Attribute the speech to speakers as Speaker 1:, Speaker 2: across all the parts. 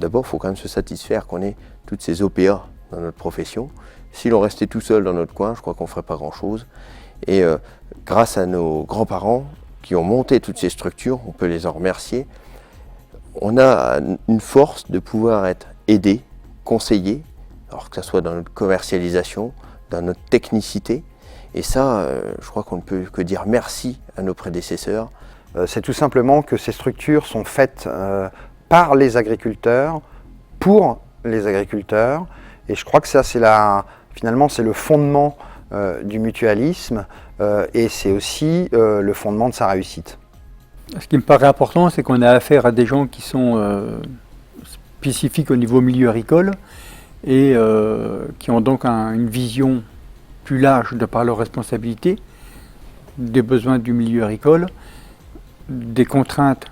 Speaker 1: d'abord, il faut quand même se satisfaire qu'on ait toutes ces OPA dans notre profession. Si l'on restait tout seul dans notre coin, je crois qu'on ne ferait pas grand-chose. Et grâce à nos grands-parents qui ont monté toutes ces structures, on peut les en remercier, on a une force de pouvoir être aidé, conseillé, alors que ce soit dans notre commercialisation, dans notre technicité. Et ça, je crois qu'on ne peut que dire merci à nos prédécesseurs.
Speaker 2: C'est tout simplement que ces structures sont faites par les agriculteurs, pour les agriculteurs. Et je crois que ça, finalement, c'est le fondement du mutualisme et c'est aussi le fondement de sa réussite.
Speaker 3: Ce qui me paraît important, c'est qu'on a affaire à des gens qui sont spécifiques au niveau milieu agricole et qui ont donc une vision plus large de par leurs responsabilités, des besoins du milieu agricole, des contraintes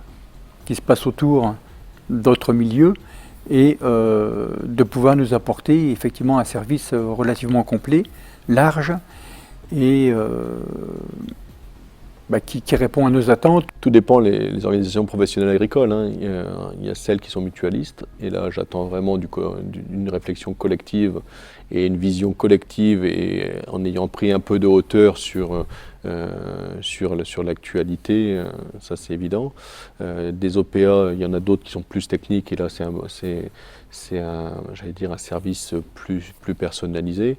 Speaker 3: qui se passent autour d'autres milieux et de pouvoir nous apporter effectivement un service relativement complet, large et qui répond à nos attentes.
Speaker 4: Tout dépend les organisations professionnelles agricoles. Hein. Il y a celles qui sont mutualistes, et là j'attends vraiment d'une réflexion collective et une vision collective, et en ayant pris un peu de hauteur sur l'actualité, ça c'est évident. Des OPA, il y en a d'autres qui sont plus techniques, et là c'est un service plus personnalisé.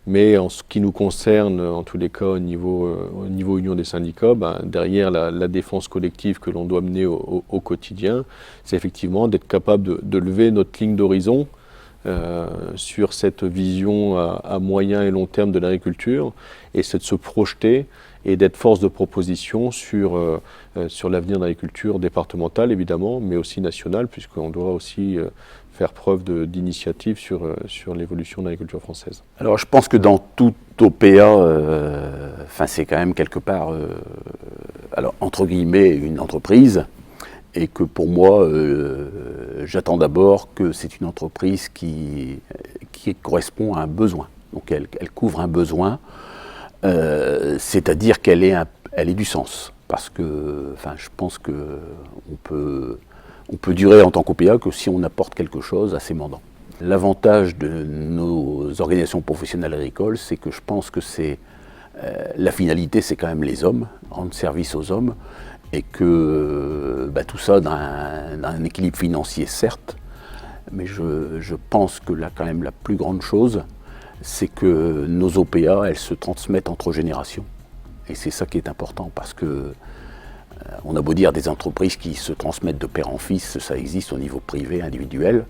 Speaker 4: Mais en ce qui nous concerne, en tous les cas au niveau union des syndicats, derrière la défense collective que l'on doit mener au quotidien, c'est effectivement d'être capable de lever notre ligne d'horizon sur cette vision à moyen et long terme de l'agriculture, et c'est de se projeter et d'être force de proposition sur l'avenir de l'agriculture départementale évidemment, mais aussi nationale, puisqu'on doit aussi faire preuve d'initiative sur l'évolution de l'agriculture française.
Speaker 5: Alors je pense que dans tout OPA, c'est quand même quelque part, alors entre guillemets, une entreprise, et que pour moi, j'attends d'abord que c'est une entreprise qui correspond à un besoin. Donc elle couvre un besoin, c'est-à-dire qu'elle ait du sens. Parce que je pense qu'on peut durer en tant qu'OPA que si on apporte quelque chose à ses mandants. L'avantage de nos organisations professionnelles agricoles, c'est que je pense que la finalité, c'est quand même les hommes, rendre service aux hommes, et que tout ça dans un équilibre financier, certes, mais je pense que là, quand même, la plus grande chose, c'est que nos OPA, elles se transmettent entre générations. Et c'est ça qui est important, parce que on a beau dire des entreprises qui se transmettent de père en fils, ça existe au niveau privé, individuel.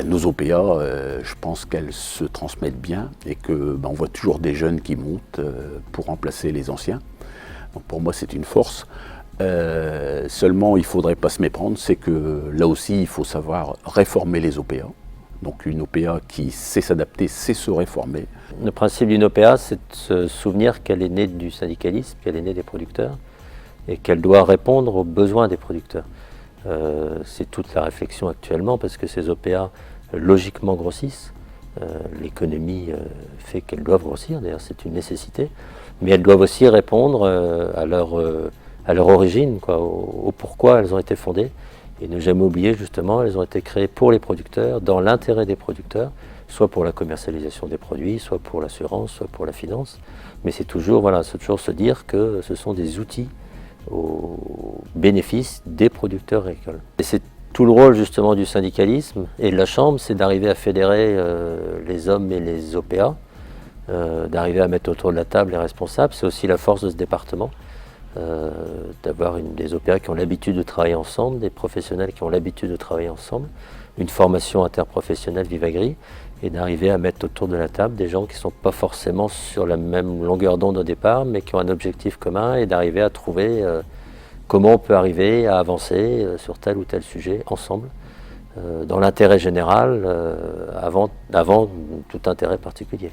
Speaker 5: Nos OPA, je pense qu'elles se transmettent bien, et que on voit toujours des jeunes qui montent pour remplacer les anciens. Donc pour moi, c'est une force. Seulement, il ne faudrait pas se méprendre, c'est que là aussi, il faut savoir réformer les OPA. Donc une OPA qui sait s'adapter, sait se réformer.
Speaker 6: Le principe d'une OPA, c'est de se souvenir qu'elle est née du syndicalisme, qu'elle est née des producteurs, et qu'elle doit répondre aux besoins des producteurs. C'est toute la réflexion actuellement, parce que ces OPA, logiquement, grossissent. L'économie fait qu'elles doivent grossir, d'ailleurs c'est une nécessité, mais elles doivent aussi répondre à leur origine, au pourquoi elles ont été fondées. Et ne jamais oublier, justement, elles ont été créées pour les producteurs, dans l'intérêt des producteurs, soit pour la commercialisation des produits, soit pour l'assurance, soit pour la finance. Mais c'est toujours se dire que ce sont des outils au bénéfice des producteurs agricoles. Et c'est tout le rôle justement du syndicalisme et de la Chambre, c'est d'arriver à fédérer les hommes et les OPA, d'arriver à mettre autour de la table les responsables. C'est aussi la force de ce département, d'avoir des OPA qui ont l'habitude de travailler ensemble, des professionnels qui ont l'habitude de travailler ensemble, une formation interprofessionnelle Vivagri, et d'arriver à mettre autour de la table des gens qui ne sont pas forcément sur la même longueur d'onde au départ, mais qui ont un objectif commun, et d'arriver à trouver comment on peut arriver à avancer sur tel ou tel sujet ensemble, dans l'intérêt général, avant tout intérêt particulier.